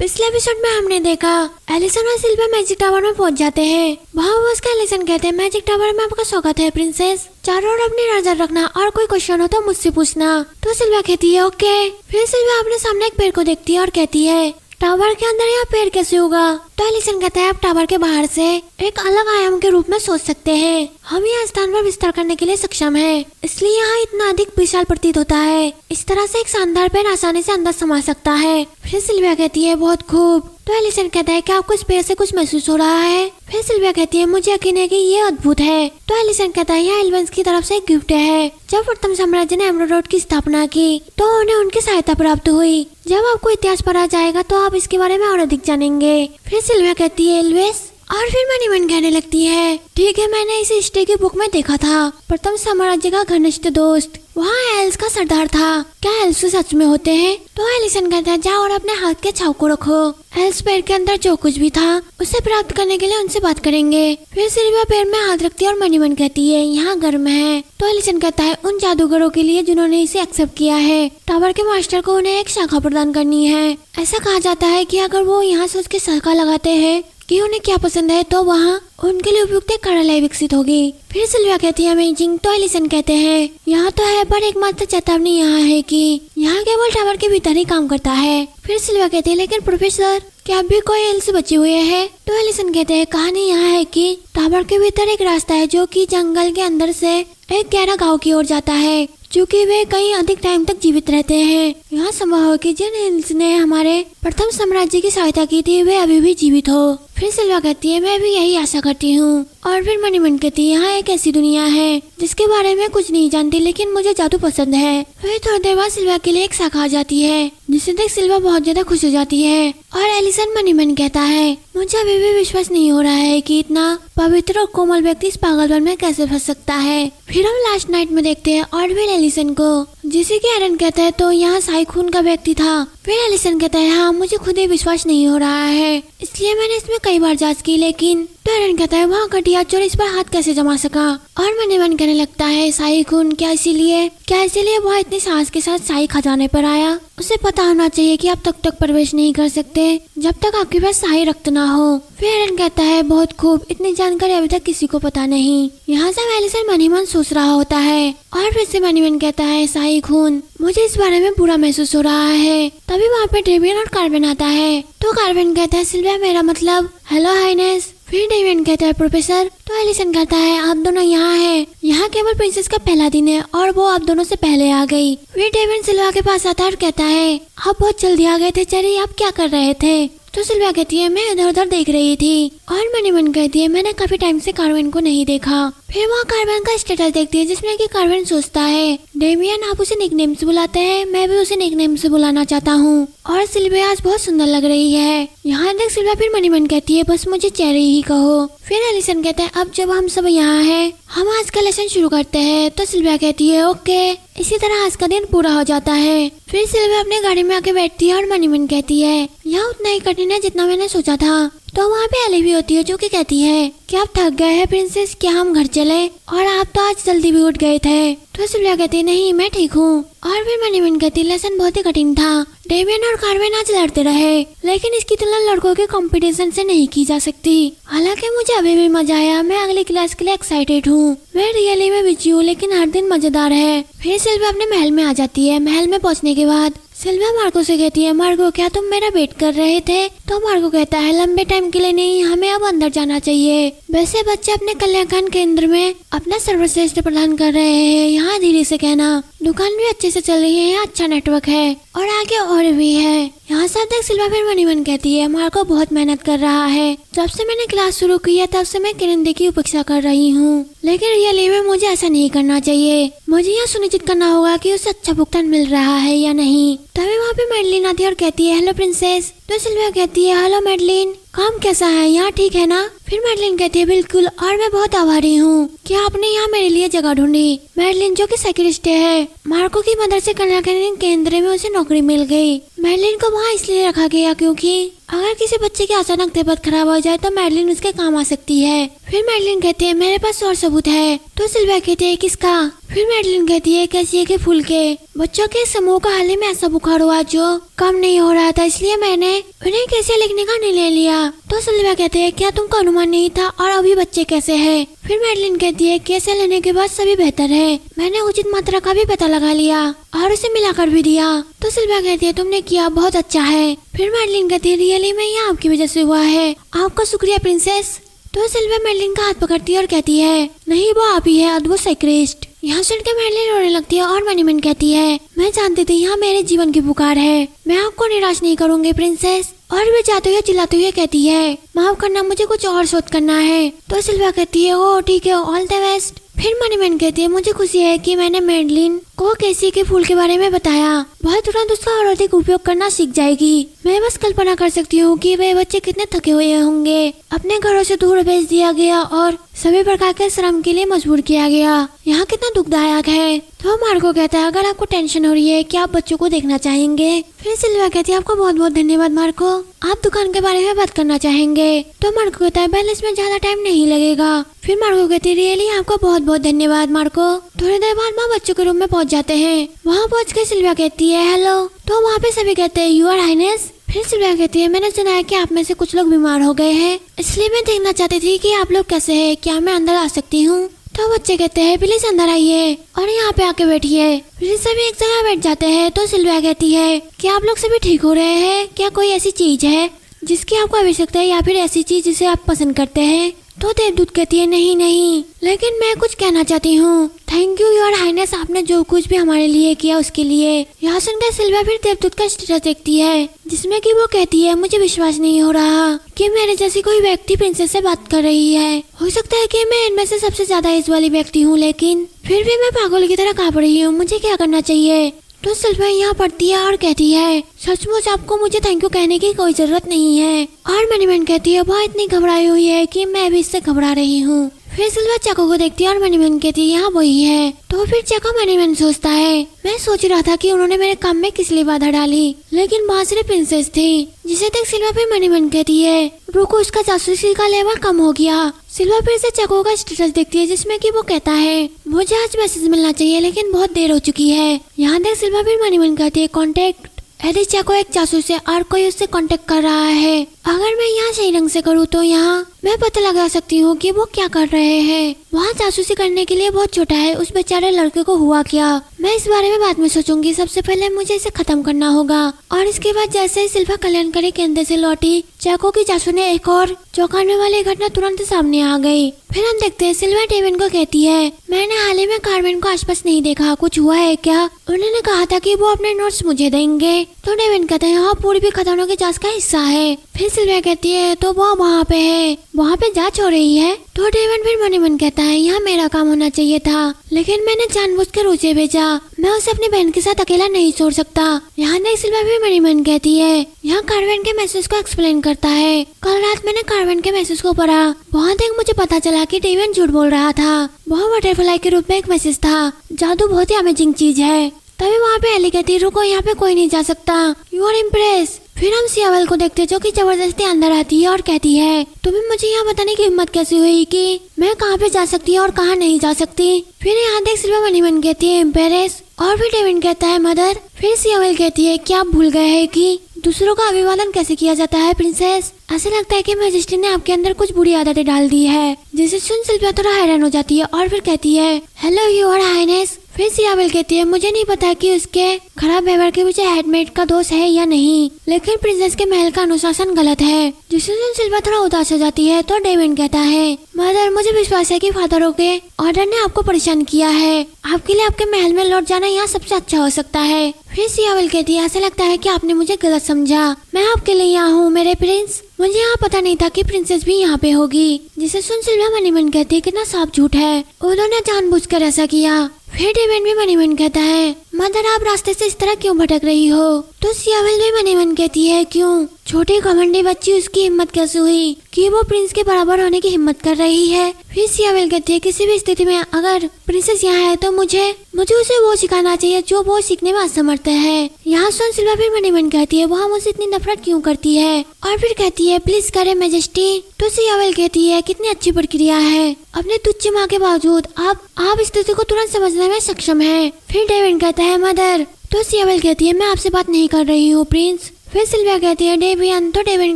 पिछले एपिसोड में हमने देखा एलिसन और सिल्विया मैजिक टावर में पहुंच जाते हैं। वहाँ वो उसका एलिसन कहते हैं मैजिक टावर में आपका स्वागत है प्रिंसेस, चारों ओर अपनी नजर रखना और कोई क्वेश्चन हो तो मुझसे पूछना। तो सिल्विया कहती है ओके। फिर सिल्विया अपने सामने एक पेड़ को देखती है और कहती है टावर के अंदर यह पेड़ कैसे होगा। तो एलिसन कहता है आप टावर के बाहर से एक अलग आयाम के रूप में सोच सकते हैं। हम यह स्थान पर विस्तार करने के लिए सक्षम हैं, इसलिए यहाँ इतना अधिक विशाल प्रतीत होता है। इस तरह से एक शानदार पेड़ आसानी से अंदर समा सकता है। फिर सिल्विया कहती है बहुत खूब। तो एलिसन कहता है कि आपको इस पेड़ से कुछ महसूस हो रहा है। फिर सिल्विया कहती है मुझे यकीन है कि ये अद्भुत है। तो एलिसन कहता है यह एल्वेंस की तरफ से एक गिफ्ट है। जब प्रथम साम्राज्य ने एमराल्ड रोड की स्थापना की तो उन्हें उनकी सहायता प्राप्त हुई। जब आपको इतिहास पढ़ा जाएगा तो आप इसके बारे में और अधिक जानेंगे। फिर सिल्विया कहती है एल्वेस, और फिर मनी मन कहने लगती है ठीक है, मैंने इसे हिस्ट्री की बुक में देखा था। प्रथम साम्राज्य का घनिष्ठ दोस्त वहाँ एल्स का सरदार था। क्या एल्स सच में होते हैं? तो एलिसन कहता है जाओ और अपने हाथ के छाव को रखो। एल्स पेड़ के अंदर जो कुछ भी था उसे प्राप्त करने के लिए उनसे बात करेंगे। फिर सिल्विया पेड़ में हाथ रखती है और मनी मन कहती है यहाँ गर्म है। तो एलिसन कहता है उन जादूगरों के लिए जिन्होंने इसे एक्सेप्ट किया है। टावर के मास्टर को उन्हें एक शाखा प्रदान करनी है। ऐसा कहा जाता है कि अगर वो यहाँ से उसके शाखा लगाते हैं कि उन्हें क्या पसंद है तो वहाँ उनके लिए उपयुक्त एक कार्यालय विकसित होगी। फिर सिल्विया कहती है अमेजिंग। तो एलिसन कहते हैं यहाँ तो है पर एकमात्र चेतावनी यहाँ है कि यहाँ केवल टावर के भीतर ही काम करता है। फिर सिल्विया कहती है लेकिन प्रोफेसर क्या अभी कोई एल्स बचे हुए हैं? तो एलिसन कहते हैं कहानी यहाँ है कि टावर के भीतर एक रास्ता है जो कि जंगल के अंदर से एक गहरा गाँव की ओर जाता है। चूँकि वे कई अधिक टाइम तक जीवित रहते हैं, यहाँ संभव हो कि जिन एल्स ने हमारे प्रथम साम्राज्य की सहायता की थी वे अभी भी जीवित हो। फिर सिल्विया कहती है मैं भी यही आशा करती हूँ। और फिर मनी मन कहती है यहाँ एक ऐसी दुनिया है जिसके बारे में कुछ नहीं जानती लेकिन मुझे जादू पसंद है। फिर थोड़ी देर बाद सिल्विया के लिए एक शाखा आ जाती है जिसे देख सिल्विया बहुत ज्यादा खुश हो जाती है। और एलिसन मनी मन कहता है मुझे अभी भी विश्वास नहीं हो रहा है कि इतना पवित्र और कोमल व्यक्ति इस पागलपन में कैसे फंस सकता है। फिर हम लास्ट नाइट में देखते हैं और फिर एलिसन को जिसे कि एरन कहता है तो यहाँ शाही खून का व्यक्ति था। फिर एलिसन कहता है हाँ मुझे खुद ही विश्वास नहीं हो रहा है, इसलिए मैंने इसमें कई बार जांच की लेकिन। तो एरन कहता है वहाँ घटिया चोर इस पर हाथ कैसे जमा सका। और मनी मन कहने लगता है शाही खून क्या इसीलिए वह इतनी साहस के साथ शाही खजाने पर आया। उसे पता होना चाहिए कि आप तक प्रवेश नहीं कर सकते जब तक आपके पास शाही रक्त ना हो। फिर एरन कहता है बहुत खूब, इतनी जानकारी अभी तक किसी को पता नहीं। यहाँ से एलिसन मनी मन सोच रहा होता है और फिर से मनी मन कहता है शाही खून, मुझे इस बारे में बुरा महसूस हो रहा है। तभी वहाँ पे डेवियन और कार्बन आता है। तो कार्बन कहता है सिल्विया मेरा मतलब हेलो हाइनेस। फिर डेवियन कहता है प्रोफेसर। तो एलिसन कहता है आप दोनों यहाँ हैं, यहाँ केवल प्रिंसेस का पहला दिन है और वो आप दोनों से पहले आ गई। फिर डेवियन सिल्विया के पास आता है और कहता है आप बहुत जल्दी आ गए थे चेरी, आप क्या कर रहे थे? तो सिल्विया कहती है मैं इधर उधर देख रही थी। और मनी मन कहती है मैंने काफी टाइम से कार्बन को नहीं देखा। फिर वहाँ कार्बन का स्टेटस देखती है जिसमें कि कार्बन सोचता है डेमियन आप उसे निकनेम से बुलाते हैं, मैं भी उसे निकनेम से बुलाना चाहता हूँ। और सिल्विया आज बहुत सुंदर लग रही है। यहाँ देख सिल्विया फिर मनी मन कहती है बस मुझे चेरी ही कहो। फिर एलिसन कहता है अब जब हम सब यहाँ हैं हम आज का लेसन शुरू करते हैं। तो सिल्विया कहती है ओके। इसी तरह आज का दिन पूरा हो जाता है। फिर सिल्विया अपने गाड़ी में आके बैठती है और मनी मन कहती है यह उतना ही कठिन है जितना मैंने सोचा था। तो वहाँ पे एली भी होती है जो कि कहती है कि आप थक गए हैं प्रिंसेस, क्या हम घर चले? और आप तो आज जल्दी भी उठ गए थे। तो सिल्विया कहती है नहीं मैं ठीक हूँ। और फिर मनी मन कहती लेसन बहुत ही कठिन था। डेवियन और कार्बन आज लड़ते रहे लेकिन इसकी तुलना लड़कों के कंपटीशन से नहीं की जा सकती। हालांकि मुझे अभी भी मजा आया, मैं अगली क्लास के लिए एक्साइटेड हूँ। मैं रियली में बिजी हूँ लेकिन हर दिन मजेदार है। फिर सिल्विया अपने महल में आ जाती है। महल में पहुँचने के बाद सिल्विया मार्को से कहती है मार्को क्या तुम मेरा वेट कर रहे थे? तो मार्को कहता है लंबे टाइम के लिए नहीं, हमें अब अंदर जाना चाहिए। वैसे बच्चे अपने कल्याण केंद्र में अपना सर्वश्रेष्ठ प्रदान कर रहे हैं, यहाँ धीरे से कहना। दुकान भी अच्छे से चल रही है, यहाँ अच्छा नेटवर्क है और आगे और भी है। यहाँ से देख सिल्विया फिर मनी मन कहती है मार्को बहुत मेहनत कर रहा है। जब से मैंने क्लास शुरू की है तब से मैं किरिंदे की उपेक्षा कर रही हूँ लेकिन रियली में मुझे ऐसा नहीं करना चाहिए। मुझे यह सुनिश्चित करना होगा कि उसे अच्छा भुगतान मिल रहा है या नहीं। तभी वहाँ पे मैडलिन आती है और कहती है हेलो प्रिंसेस। तो सिल्विया कहती है हेलो मैडलिन, काम कैसा है यहाँ, ठीक है ना? फिर मैडलिन कहती है बिल्कुल, और मैं बहुत आभारी हूँ कि आपने यहाँ मेरे लिए जगह ढूंढी। मैडलिन जो कि साइकिलिस्ट है, मार्को की मदद से कन्या केंद्र में उसे नौकरी मिल गई। मैडलिन को वहाँ इसलिए रखा गया क्योंकि अगर किसी बच्चे की अचानक तबीयत खराब हो जाए तो मैडलिन उसके काम आ सकती है। फिर मैडलिन कहती है मेरे पास और सबूत है। तो सिल्विया कहती है किसका? फिर मैडलिन कहती है कैसी के फूल के। बच्चों के समूह का हाल ही में ऐसा बुखार हुआ जो कम नहीं हो रहा था, इसलिए मैंने उन्हें कैसे लिखने का निर्णय लिया। तो सिल्विया कहते हैं क्या तुमको अनुमान नहीं था, और अभी बच्चे कैसे हैं? फिर मैडलिन कहती है कैसे लेने के बाद सभी बेहतर है, मैंने उचित मात्रा का भी पता लगा लिया और उसे मिलाकर भी दिया। तो सिल्विया कहती है तुमने किया बहुत अच्छा है। फिर मैडलिन कहती है रियली में यह आपकी वजह से हुआ है, आपका शुक्रिया प्रिंसेस। तो सिल्विया मैडलिन का हाथ पकड़ती है और कहती है नहीं, वो आप ही है अद्भुत साइकिलिस्ट। यहाँ सुनकर मैडलिन रोने लगती है और मनी मन कहती है मैं जानती थी यहाँ मेरे जीवन की पुकार है, मैं आपको निराश नहीं करूंगी प्रिंसेस। और वे जाते हुए चिल्लाते हुए कहती है माफ करना, मुझे कुछ और शोध करना है। तो सिल्विया कहती है ओ ठीक है, ऑल द बेस्ट। फिर मनीमैन कहती है मुझे खुशी है कि मैंने मैडलिन को कैसी के फूल के बारे में बताया, वह तुरंत उसका और अधिक उपयोग करना सीख जाएगी। मैं बस कल्पना कर सकती हूँ कि वे बच्चे कितने थके हुए होंगे, अपने घरों से दूर भेज दिया गया और सभी प्रकार के श्रम के लिए मजबूर किया गया, यहाँ कितना दुखदायक है। तो मार्को कहता है अगर आपको टेंशन हो रही है कि आप बच्चों को देखना चाहेंगे। फिर सिल्विया कहती है आपको बहुत बहुत धन्यवाद मार्को, आप दुकान के बारे में बात करना चाहेंगे। तो मार्को कहता है पहले इसमें ज्यादा टाइम नहीं लगेगा। फिर मार्को कहती है रियली आपको बहुत बहुत धन्यवाद मार्को। थोड़ी देर बाद माँ बच्चों के रूम में पहुँच जाते हैं। वहाँ पहुँच कर सिल्विया कहती है हेलो। तो वहाँ पे सभी कहते हैं यूर हाइनेस। फिर सिल्विया कहती है मैंने सुना है कि आप में से कुछ लोग बीमार हो गए हैं, इसलिए मैं देखना चाहती थी कि आप लोग कैसे हैं, क्या मैं अंदर आ सकती हूँ? तो बच्चे कहते हैं प्लीज अंदर आइए और यहाँ पे आके बैठिए। फिर सभी एक जगह बैठ जाते हैं। तो सिल्विया कहती है कि आप लोग सभी ठीक हो रहे हैं, क्या कोई ऐसी चीज है जिसकी आपको आवश्यकता है या फिर ऐसी चीज जिसे आप पसंद करते हैं? तो देवदूत कहती है नहीं नहीं, लेकिन मैं कुछ कहना चाहती हूँ। थैंक यू योर हाइनेस, आपने जो कुछ भी हमारे लिए किया उसके लिए। यहाँ सुनकर सिल्विया फिर देवदूत का स्टेटस देखती है जिसमें कि वो कहती है मुझे विश्वास नहीं हो रहा कि मेरे जैसी कोई व्यक्ति प्रिंसेस से बात कर रही है। हो सकता है कि मैं इनमें से सबसे ज्यादा एज वाली व्यक्ति हूँ, लेकिन फिर भी मैं पागल की तरह कांप रही हूँ, मुझे क्या करना चाहिए? तो सिल्विया यहाँ पढ़ती है और कहती है सचमुच आपको मुझे थैंक यू कहने की कोई जरूरत नहीं है। और मनीमैन कहती है वह इतनी घबराई हुई है कि मैं भी इससे घबरा रही हूँ। फिर सिल्विया चाको को देखती है और मनीमैन कहती है यहाँ वही है। तो फिर चाको मनीमैन सोचता है मैं सोच रहा था कि उन्होंने मेरे काम में किस लिए बाधा डाली, लेकिन वहाँ सिर्फ प्रिंसेस थी। जिसे तक सिल्विया फिर मनीमैन कहती है रुको, उसका जासूसी का लेवल कम हो गया। सिल्विया फिर से चाको का स्टेटस देखती है जिसमें कि वो कहता है मुझे आज मैसेज मिलना चाहिए लेकिन बहुत देर हो चुकी है। यहाँ तक सिल्विया फिर मनीमैन कहती है कॉन्टेक्ट। यदि चाको एक जासूस है और कोई उससे कांटेक्ट कर रहा है, अगर मैं यहाँ सही ढंग से करूँ तो यहाँ मैं पता लगा सकती हूँ कि वो क्या कर रहे हैं। वहाँ जासूसी करने के लिए बहुत छोटा है, उस बेचारे लड़के को हुआ क्या? मैं इस बारे में बाद में सोचूंगी, सबसे पहले मुझे इसे खत्म करना होगा। और इसके बाद जैसे ही सिल्विया कल्याणकारी केंद्र से लौटी, चाको की जासूस ने एक और चौंकाने वाली घटना तुरंत सामने आ गई। फिर हम देखते हैं सिल्विया डेविन को कहती है मैंने हाल ही में कार्मेन को आसपास नहीं देखा, कुछ हुआ है क्या? उन्होंने कहा था कि वो अपने नोट्स मुझे देंगे। तो डेविन कहते हैं हाँ, पूरी भी खतरनाक की जांच का हिस्सा है। फिर सिल्विया कहती है तो वो वहाँ पे है, वहाँ पे जांच हो रही है। तो डेविन फिर मनी मन कहता है यहाँ मेरा काम होना चाहिए था, लेकिन मैंने जानबूझकर उसे भेजा, मैं उसे अपनी बहन के साथ अकेला नहीं छोड़ सकता। यहाँ नहीं सिल्विया फिर मनी मन कहती है यहाँ कार्वेन के मैसेज को एक्सप्लेन करता है कल रात मैंने कार्वेन के मैसेज को पढ़ा, वहाँ तक मुझे पता चला कि डेविन झूठ बोल रहा था। वह बटरफ्लाई के रूप में एक मैसेज था, जादू बहुत ही अमेजिंग चीज है। तभी वहाँ पे एली कहती रुको, यहाँ पे कोई नहीं जा सकता, यू आर इम्प्रेस। फिर हम सियावल को देखते जो कि जबरदस्ती अंदर आती है और कहती है तुम्हें मुझे यहाँ बताने की हिम्मत कैसे हुई कि मैं कहाँ पे जा सकती हूँ और कहाँ नहीं जा सकती। फिर यहाँ देख सिल्विया मनी मन कहती है एम्बेरेस। और फिर डेविन कहता है मदर। फिर सियावल कहती है क्या आप भूल गए हैं कि दूसरों का अभिवादन कैसे किया जाता है प्रिंसेस? ऐसा लगता है कि मैजेस्टी ने आपके अंदर कुछ बुरी आदतें डाल दी है। जिसे सुन सिल्विया थोड़ा हैरान हो जाती है और फिर कहती है हेलो योर हाइनेस। फिर सियावल कहती है मुझे नहीं पता कि उसके खराब व्यवहार के पीछे हेडमेड का दोष है या नहीं, लेकिन प्रिंसेस के महल का अनुशासन गलत है। जिसे सुन सिल्विया थोड़ा उदास हो जाती है। तो डेविन कहता है मदर मुझे विश्वास है कि फादरों के ऑर्डर ने आपको परेशान किया है, आपके लिए आपके महल में लौट जाना यहाँ सबसे अच्छा हो सकता है। फिर सियावल कहती है ऐसा लगता है कि आपने मुझे गलत समझा, मैं आपके लिए यहाँ हूँ मेरे प्रिंस, मुझे यहाँ पता नहीं था कि प्रिंसेस भी यहाँ पे होगी। जिसे सुन सिल्विया मनी मन कहती है कितना साफ झूठ है, उन्होंने जानबूझकर ऐसा किया। फिर डेविन भी मनी मन कहता है मदर आप रास्ते से इस तरह क्यों भटक रही हो? तो सियावल भी मनी मन कहती है क्यों? छोटी घमंडी बच्ची उसकी हिम्मत कैसे हुई कि वो प्रिंस के बराबर होने की हिम्मत कर रही है। फिर सियावेल कहती है किसी भी स्थिति में अगर प्रिंसेस यहाँ है तो मुझे उसे वो सिखाना चाहिए जो वो सीखने में असमर्थ है। यहाँ सुन सिल्वा फिर मन ही मन कहती है वो मुझसे इतनी नफरत क्यों करती है, और फिर कहती है प्लीज करे मैजेस्टी। तो सियावेल कहती है कितनी अच्छी प्रक्रिया है, अपने तुच्छ माँ के बावजूद आप स्थिति को तुरंत समझने में सक्षम है। फिर डेविड कहता है मदर। तो सियावेल कहती है मैं आपसे बात नहीं कर रही हूँ प्रिंस। फिर सिल्विया कहती है डेवियन। तो डेविड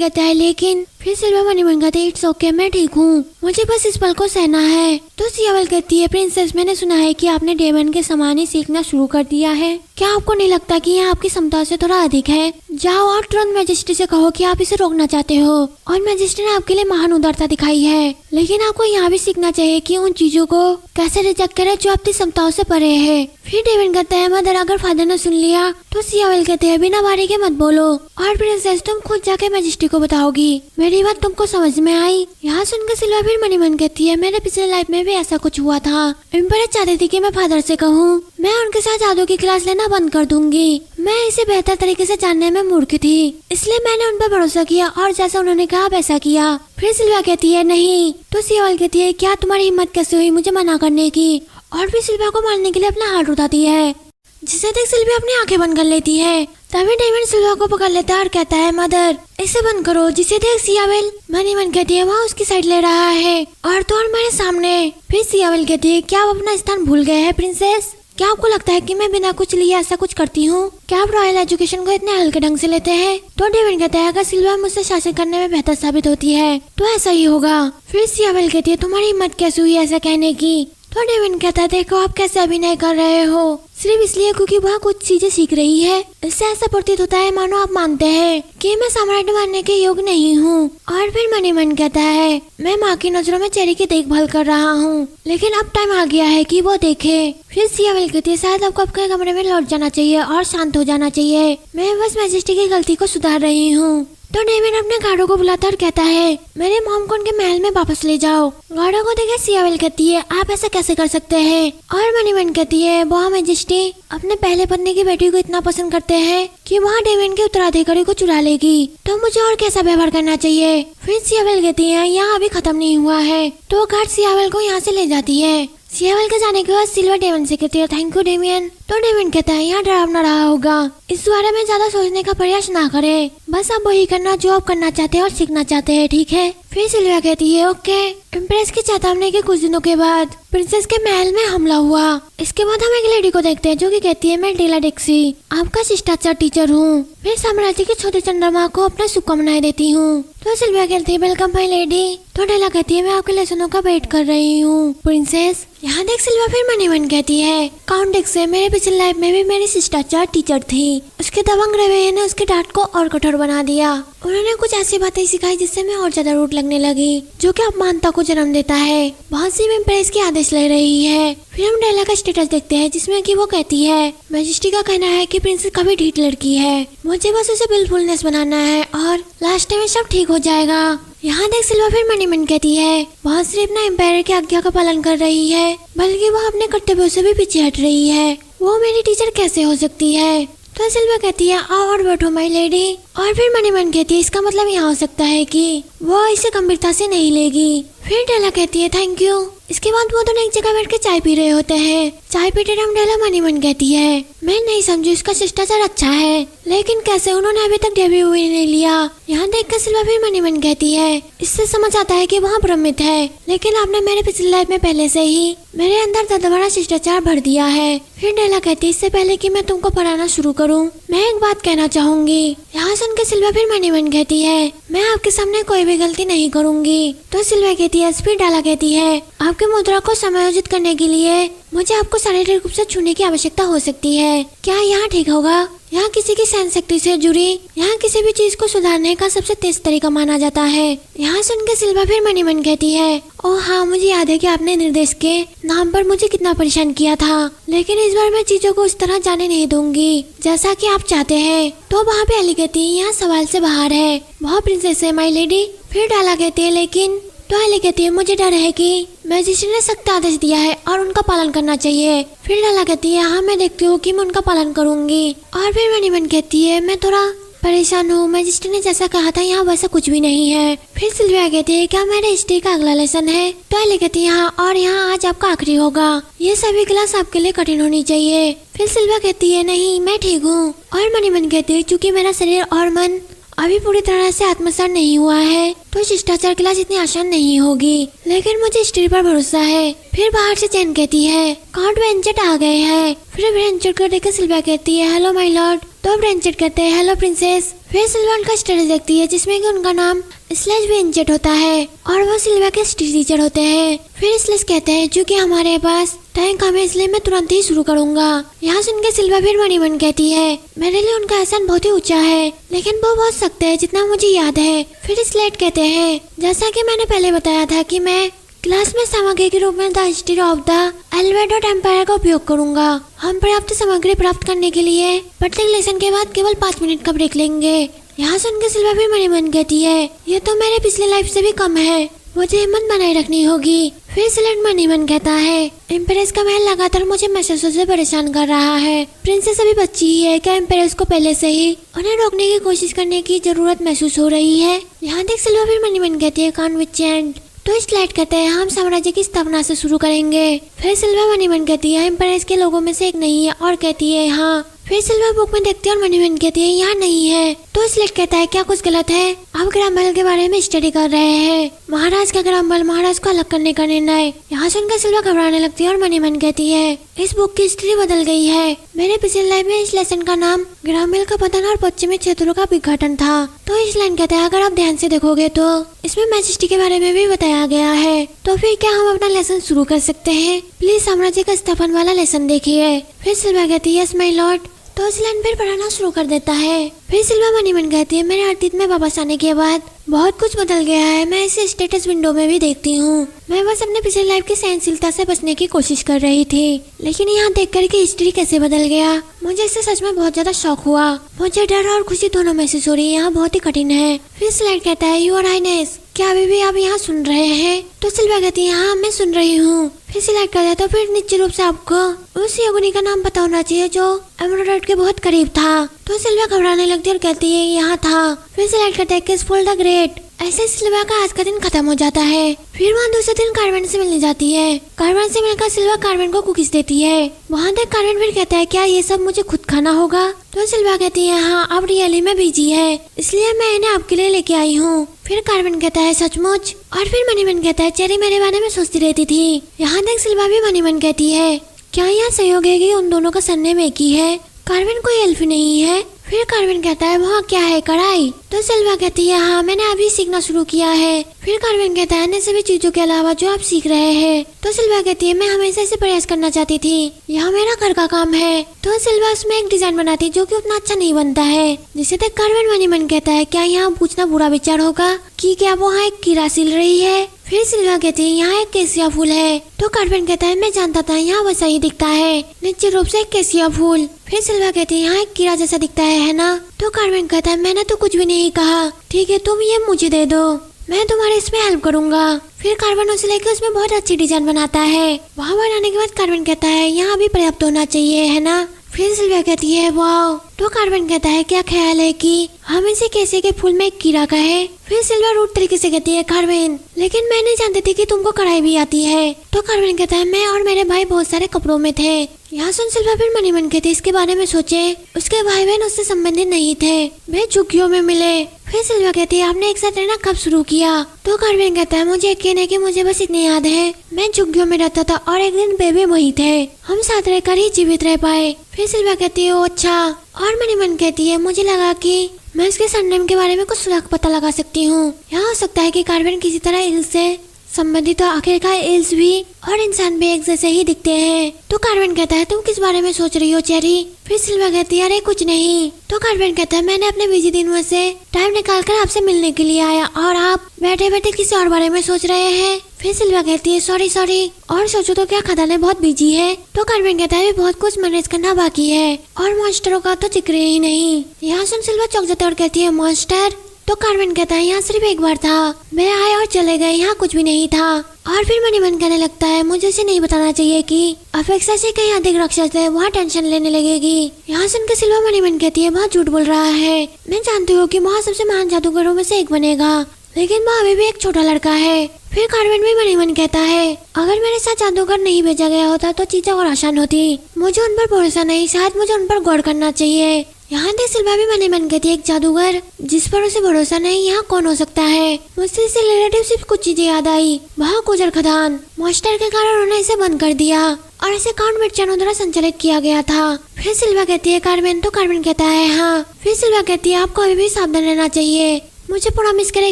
कहता है लेकिन। फिर सिल्विया मन ही मन कहती है इट्स ओके, मैं ठीक हूँ, मुझे बस इस पल को सहना है। तो सियावेल कहती है प्रिंसेस मैंने सुना है कि आपने डेवियन के समान ही सीखना शुरू कर दिया है, क्या आपको नहीं लगता कि यह आपकी क्षमता से थोड़ा अधिक है? जाओ और तुरंत मैजिस्ट्री से कहो कि आप इसे रोकना चाहते हो। और मैजिस्ट्री ने आपके लिए महान उदारता दिखाई है, लेकिन आपको यहाँ भी सीखना चाहिए कि उन चीजों को कैसे रिजेक्ट करे जो आपकी क्षमताओं से परे है। फिर डेविड कहता है मदर अगर फादर ने सुन लिया तो सियावेल कहते हैं बिना बारी के मत बोलो, और प्रिंसेस तुम खुद जाके मैजिस्ट्री को बताओगी। मेरी बात तुमको समझ में आई? यहाँ सुनकर सिल्वा फिर मन ही मन कहती है मेरे पिछले लाइफ में भी ऐसा कुछ हुआ था। एम्पायर चाहती थी कि मैं फादर से कहूँ मैं उनके साथ जादू की क्लास लेना बंद कर दूंगी। मैं इसे बेहतर तरीके से जानने में मूर्ख थी, इसलिए मैंने उन पर भरोसा किया और जैसा उन्होंने कहा वैसा किया। फिर सिल्वा कहती है नहीं। तो सियावेल कहती है क्या तुम्हारी हिम्मत कैसे हुई मुझे मना करने की, और फिर सिल्वा को मारने के लिए अपना हाथ उठाती है, जिसे देख सिल्विया अपनी आंखें बंद कर लेती है। तभी डेविड सिल्वा को पकड़ लेता है और कहता है मदर इसे बंद करो। जिसे देख सियावेल मन ही मन कहती है वहाँ उसकी साइड ले रहा है और तो और मेरे सामने। फिर सियावेल कहती है क्या आप अपना स्थान भूल गए हैं प्रिंसेस? क्या आपको लगता है कि मैं बिना कुछ लिए ऐसा कुछ करती हूँ? क्या आप रॉयल एजुकेशन को इतने हल्के ढंग से लेते हैं? तो डेविड कहता है अगर सिल्वा मुझसे शासन करने में बेहतर साबित होती है तो ऐसा ही होगा। फिर सियावेल कहती है तुम्हारी हिम्मत कैसे हुई ऐसा कहने की? तो डेविड कहता है देखो आप कैसे अभिनय कर रहे हो, सिर्फ इसलिए क्योंकि वह कुछ चीजें सीख रही है। इससे ऐसा प्रतीत होता है मानो आप मानते हैं कि मैं सम्राट बनने के योग्य नहीं हूँ। और फिर मन ही मन कहता है मैं माँ की नजरों में चेरी की देखभाल कर रहा हूँ, लेकिन अब टाइम आ गया है कि वो देखे। फिर सियावेल कहती है शायद आपको अपने कमरे में लौट जाना चाहिए और शांत हो जाना चाहिए, मैं बस मैजेस्टी की गलती को सुधार रही हूँ। तो डेविड अपने गार्डों को बुलाता और कहता है मेरे मॉम को उनके महल में वापस ले जाओ। गार्डों को देखे सियावेल कहती है आप ऐसा कैसे कर सकते हैं? और मनी मन कहती है वहाँ मैजेस्टी अपने पहले पत्नी की बेटी को इतना पसंद करते हैं कि वहाँ डेविड के उत्तराधिकारी को चुरा लेगी, तो मुझे और कैसा व्यवहार करना चाहिए? फिर सियावेल कहती है यहाँ अभी खत्म नहीं हुआ है। तो गार्ड सियावेल को यहाँ से ले जाती है। सियावेल के जाने के बाद सिल्वा डेविड से कहती है थैंक यू डेमियन। तो डेविड कहता है यहाँ डरावना रहा होगा, इस बारे में ज्यादा सोचने का प्रयास ना करे, बस आप वही करना जो आप करना चाहते हैं और सीखना चाहते हैं, ठीक है? फिर सिल्वा कहती है ओके। एम्प्रेस की चेतावनी के कुछ दिनों के बाद प्रिंसेस के महल में हमला हुआ। इसके बाद हम एक लेडी को देखते हैं जो कि कहती है मैं डेला डेक्सी आपका शिष्टाचार टीचर हूँ, मैं साम्राज्य की छोटी चंद्रमा को अपना शुभकामनाएं देती हूँ। तो सिल्विया कहती है वेलकम माय लेडी। तो डेला कहती है मैं आपके लेसनों का वेट कर रही हूँ प्रिंसेस। यहाँ देख सिल्विया फिर मन ही मन कहती है काउंट डेक्से मेरे पिछले लाइफ में भी मेरी शिष्टाचार टीचर थी, उसके दबंग रवैये ने उसके डांट को और कठोर बना दिया। उन्होंने कुछ ऐसी बातें सिखाई जिससे मैं और ज्यादा रूट लगने लगी, जो कि अपमानता को जन्म देता है। बहुत सी एम्प्रेस की आदेश ले रही है। फिर हम डेला का स्टेटस देखते हैं जिसमें कि वो कहती है मैजेस्टी का कहना है कि प्रिंसेस काफी ढीठ लड़की है, मुझे बस उसे बिलफुलनेस बनाना है और लास्ट में सब ठीक हो जाएगा। यहाँ देख सिल्वा फिर मन ही मन कहती है बहुत सिर्फ ना एम्पायर की आज्ञा का पालन कर रही है, बल्कि वो अपने कर्तव्यों से भी पीछे हट रही है। वो मेरी टीचर कैसे हो सकती है? तो सिल्वा कहती है आओ और बैठो माय लेडी। और फिर मन ही मन कहती है इसका मतलब यहाँ हो सकता है कि वो इसे गंभीरता से नहीं लेगी। फिर डेला कहती है थैंक यू। इसके बाद वो दोनों एक जगह बैठ के चाय पी रहे होते हैं। चाय पीते टाइम डेला मन ही मन कहती है मैं नहीं समझी उसका शिष्टाचार अच्छा है, लेकिन कैसे उन्होंने अभी तक डेब्यू हुई नहीं लिया। यहाँ देख कर सिल्वा फिर मन ही मन कहती है इससे समझ आता है कि वहाँ भ्रमित है, लेकिन आपने मेरे पिछले लाइफ में पहले से ही मेरे अंदर ज्यादा बड़ा शिष्टाचार भर दिया है। फिर डेला कहती है इससे पहले कि मैं तुमको पढ़ाना शुरू करूँ मैं एक बात कहना चाहूंगी। यहाँ सुन के सिल्वा फिर मन ही मन कहती है मैं आपके सामने कोई भी गलती नहीं करूंगी। तो सिल्वा कहती है फिर डेला कहती है आपके मुद्रा को समायोजित करने के लिए मुझे आपको शारीरिक रूप से छूने की आवश्यकता हो सकती है, क्या यहाँ ठीक होगा? यहाँ किसी की सहन शक्ति से जुड़ी यहाँ किसी भी चीज को सुधारने का सबसे तेज तरीका माना जाता है। यहाँ सुनकर सिल्वा फिर मन ही मन कहती है ओह हाँ मुझे याद है कि आपने निर्देश के नाम पर मुझे कितना परेशान किया था, लेकिन इस बार मैं चीजों को उस तरह जाने नहीं दूंगी जैसा कि आप चाहते हैं। तो वहाँ पे अली कहती है यहाँ सवाल से बाहर है, वह प्रिंसेस है माय लेडी। फिर डाला कहती है लेकिन। तो अली कहती है मुझे डर है कि मैजिस्ट्री ने सख्त आदेश दिया है और उनका पालन करना चाहिए। फिर डाला कहती है हाँ मैं देखती हूँ कि मैं उनका पालन करूंगी। और फिर मनी मन कहती है मैं थोड़ा परेशान हूँ। मैजिस्ट्री ने जैसा कहा था यहाँ वैसा कुछ भी नहीं है। फिर सिल्विया कहती है क्या मेरे हिस्ट्री का अगला लेसन है? तो एली कहती है हाँ, और यहाँ आज आपका आखिरी होगा। ये सभी क्लास आपके लिए कठिन होनी चाहिए। फिर सिल्विया कहती है नहीं, मैं ठीक हूँ। और मनीमन कहती है चूँकि मेरा शरीर और मन अभी पूरी तरह से आत्मसात नहीं हुआ है तो शिष्टाचार क्लास इतनी आसान नहीं होगी, लेकिन मुझे हिस्ट्री पर भरोसा है। फिर बाहर से चैन कहती है काउंट ब्रेंचेट आ गए हैं। फिर ब्रेंचेट को देखकर सिल्विया कहती है हेलो माय लॉर्ड। तो ब्रेंचेट कहते हैं हेलो प्रिंसेस। फिर सिल्विया उनका स्टेटस देखती है जिसमें कि उनका नाम स्लेज ब्रेंचेट होता है और वो सिल्विया के हिस्ट्री टीचर होते हैं। फिर स्लेज कहते हैं चूँकि हमारे पास टाइम कम है इसलिए मैं तुरंत ही शुरू करूंगा। यहाँ सुन के सिल्विया फिर मनीमन कहती है मेरे लिए उनका एहसान बहुत ही ऊंचा है, लेकिन वो बहुत सख्त है जितना मुझे याद है। फिर स्लेट कहते हैं जैसा कि मैंने पहले बताया था कि मैं क्लास में सामग्री के रूप में द हिस्ट्री ऑफ द एल्वेडोट एम्पायर का उपयोग करूंगा। हम पर्याप्त सामग्री प्राप्त करने के लिए प्रत्येक लेसन के बाद केवल 5 मिनट का ब्रेक लेंगे। यहाँ सुन के सिल्विया फिर मनीमन कहती है ये तो मेरे पिछले लाइफ से भी कम है, मुझे हिम्मत बनाए रखनी होगी। फिर सिलेट मनीमन कहता है एम्प्रेस का महल लगातार मुझे महसूसों से परेशान कर रहा है। प्रिंसेस अभी बच्ची ही है, क्या एम्प्रेस को पहले से ही उन्हें रोकने की कोशिश करने की जरूरत महसूस हो रही है? यहाँ तक सिल्विया फिर मनीमन कहती है कान विच एंड। तो स्लाइड कहते हैं हम साम्राज्य की स्थापना से शुरू करेंगे। फिर सिल्विया मनीमन कहती है एम्प्रेस के लोगों में से एक नहीं है और कहती है हाँ। फिर सिल्विया बुक में देखती है और मनीमन कहती है यहाँ नहीं है। तो स्लेट कहता है क्या कुछ गलत है? आप ग्रामबल के बारे में स्टडी कर रहे हैं। महाराज का ग्रामबल, महाराज को अलग करने का निर्णय। यहाँ सुनकर सिल्विया घबराने लगती है और मनीमन कहती है इस बुक की हिस्ट्री बदल गई है। मेरे पिछले लाइफ में इस लेसन का नाम ग्रामबल का पतन और पश्चिमी क्षेत्रों का विघटन था। तो इस लाइन कहता है अगर आप ध्यान से देखोगे तो इसमें मैजेस्टी के बारे में भी बताया गया है। तो फिर क्या हम अपना लेसन शुरू कर सकते हैं? प्लीज साम्राज्य का स्थापन वाला लेसन देखिए। फिर सिल्विया कहती है यस माय लॉर्ड। तो इस लाइन फिर पढ़ाना शुरू कर देता है। फिर सिल्विया मनीमन कहती है मेरे अतीत में वापस आने के बाद बहुत कुछ बदल गया है। मैं इसे स्टेटस विंडो में भी देखती हूँ। मैं बस अपने पिछले लाइफ की सहनशीलता से बचने की कोशिश कर रही थी, लेकिन यहाँ देखकर कि हिस्ट्री कैसे बदल गया मुझे इससे सच में बहुत ज्यादा शौक हुआ। मुझे डर और खुशी दोनों महसूस हो रही है, यहाँ बहुत ही कठिन है। फिर स्लाइड कहता है योर हाइनेस, क्या अभी भी आप यहाँ सुन रहे हैं? तो सिल्विया कहती है हाँ मैं सुन रही हूँ। फिर सिलेक्ट कर दिया तो फिर निश्चित रूप से आपको उस योगिनी का नाम पता होना चाहिए जो एमरोडेट के बहुत करीब था। तो सिल्विया घबराने लगती है और कहती है यहाँ था। फिर सिलेक्ट करता है किसफुल द ग्रेट। ऐसे सिल्विया का आज का दिन खत्म हो जाता है। फिर वहाँ दूसरे दिन कार्बन से मिलने जाती है। कार्बन से मिलकर सिल्विया कार्बन को कुकीज देती है। वहाँ तक कार्बन फिर कहता है क्या ये सब मुझे खुद खाना होगा? तो सिल्विया कहती है हाँ अब रियली में बिजी है इसलिए मैं इन्हें आपके लिए लेके आई हूँ। फिर कार्बन कहता है सचमुच? और फिर मनीमन कहता है चेरी मेरे बारे में सोचती रहती थी। यहाँ तक सिल्विया भी मनीमन कहती है क्या यह सहयोग है कि उन दोनों का सरनेम एक ही है? कार्बन कोई एल्फ नहीं है। फिर कार्बन कहता है वहाँ क्या है कढ़ाई? तो सिल्विया कहती है हाँ मैंने अभी सीखना शुरू किया है। फिर कार्बन कहता है इन सभी चीजों के अलावा जो आप सीख रहे हैं। तो सिल्विया कहती है मैं हमेशा इसे प्रयास करना चाहती थी, यह मेरा घर का काम है। तो सिल्विया उसमें एक डिजाइन बनाती जो कि उतना अच्छा नहीं बनता है, जिसे तक कार्बन मनीमन कहता है क्या यहाँ पूछना बुरा विचार होगा कि क्या वहाँ एक कीड़ा सिल रही है? फिर सिल्विया कहती है यहाँ एक केसिया फूल है। तो कार्बन कहता है मैं जानता था यहाँ वैसा ही दिखता है, निश्चित रूप से एक केसिया फूल। फिर सिल्विया कहती है यहाँ एक कीड़ा जैसा दिखता है ना? तो कार्बन कहता है मैंने तो कुछ भी नहीं कहा, ठीक है तुम ये मुझे दे दो, मैं तुम्हारे इसमें हेल्प करूंगा। फिर कार्बन उसे लेकर उसमें बहुत अच्छी डिजाइन बनाता है। वहाँ बनाने के बाद कार्बन कहता है यहाँ भी पर्याप्त होना चाहिए है ना? फिर सिल्विया कहती है वाह। तो कार्बन कहता है क्या ख्याल है कि हम इसे कैसे के फूल में एक कीड़ा का है? फिर सिल्विया रूट तरीके से कहती है कार्बन लेकिन मैं नहीं जानती थी कि तुमको कढ़ाई भी आती है। तो कार्बन कहता है मैं और मेरे भाई बहुत सारे कपड़ों में थे। यहाँ सुन सिल्विया फिर मनीमन कहती है इसके बारे में सोचे, उसके भाई बहन उससे संबंधित नहीं थे, वे झुग्गियों में मिले। फिर सिल्विया कहती है आपने एक साथ रहना कब शुरू किया? तो कार्बन कहता है मुझे यकीन है कि मुझे बस इतने याद है मैं झुग्गियों में रहता था और एक दिन बेबी वही थे, हम साथ रहकर ही जीवित रह पाए। फिर सिल्विया कहती है ओ अच्छा। और मनीमन कहती है मुझे लगा कि मैं उसके सरनेम के बारे में कुछ सुराग पता लगा सकती हूँ। यहाँ हो सकता है कि कार्बन किसी तरह इल से संबंधित तो आखिरकार एल्स भी और इंसान भी एक जैसे ही दिखते हैं। तो कार्बन कहता है तुम किस बारे में सोच रही हो चेरी? फिर सिल्विया कहती है अरे कुछ नहीं। तो कार्बन कहता है मैंने अपने बिजी दिन में से टाइम निकालकर आपसे मिलने के लिए आया और आप बैठे बैठे किसी और बारे में सोच रहे हैं। फिर सिल्विया कहती है सॉरी और सोचो तो क्या खदानें बहुत बिजी है। तो कार्बन कहता है बहुत कुछ मैनेज करना बाकी है और मॉन्स्टरों का तो जिक्र ही नहीं। यहाँ सुन सिल्विया चौंक जाता है और कहती है मॉन्स्टर? तो कार्मेन कहता है यहाँ सिर्फ एक बार था, वे आए और चले गए, यहाँ कुछ भी नहीं था। और फिर मनीमन कहने लगता है मुझे उसे नहीं बताना चाहिए कि अपेक्षा से कहीं अधिक राक्षस है, वहाँ टेंशन लेने लगेगी। यहाँ सुनकर सिल्वा मनीमन कहती है बहुत झूठ बोल रहा है, मैं जानती हूँ कि वहाँ सबसे महान जादूगरों में से एक बनेगा, लेकिन वहाँ अभी भी एक छोटा लड़का है। फिर कार्मेन भी मनीमन कहता है अगर मेरे साथ जादूगर नहीं भेजा गया होता तो चीजें और आसान होती, मुझे उन पर भरोसा नहीं, शायद मुझे उन पर गौर करना चाहिए। यहाँ देख सिल्वा भी मनीमन कहती है एक जादूगर जिस पर उसे भरोसा नहीं, यहाँ कौन हो सकता है। मुझसे इसे रिलेटिव सिर्फ कुछ चीजें याद आई, वहाँ गुजर खदान, मॉन्स्टर के कारण उन्होंने इसे बंद कर दिया और इसे काउंट मिर्चानों द्वारा संचालित किया गया था। फिर सिल्वा कहती है कार्मेन, तो कार्मेन कहता है हाँ। फिर सिल्वा कहती है आपको अभी भी सावधान रहना चाहिए, मुझे प्रॉमिस करे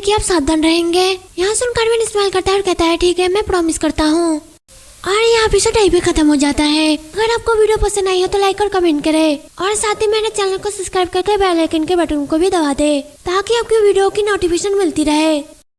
कि आप सावधान रहेंगे। यहाँ सुन कार्मेन स्माइल करता है और कहता है ठीक है मैं प्रॉमिस करता हूँ। और यहाँ एपिसोड यहीं पे खत्म हो जाता है। अगर आपको वीडियो पसंद आई हो तो लाइक और कमेंट करें और साथ ही मेरे चैनल को सब्सक्राइब करके बेल आइकन के बटन को भी दबा दे ताकि आपकी वीडियो की नोटिफिकेशन मिलती रहे।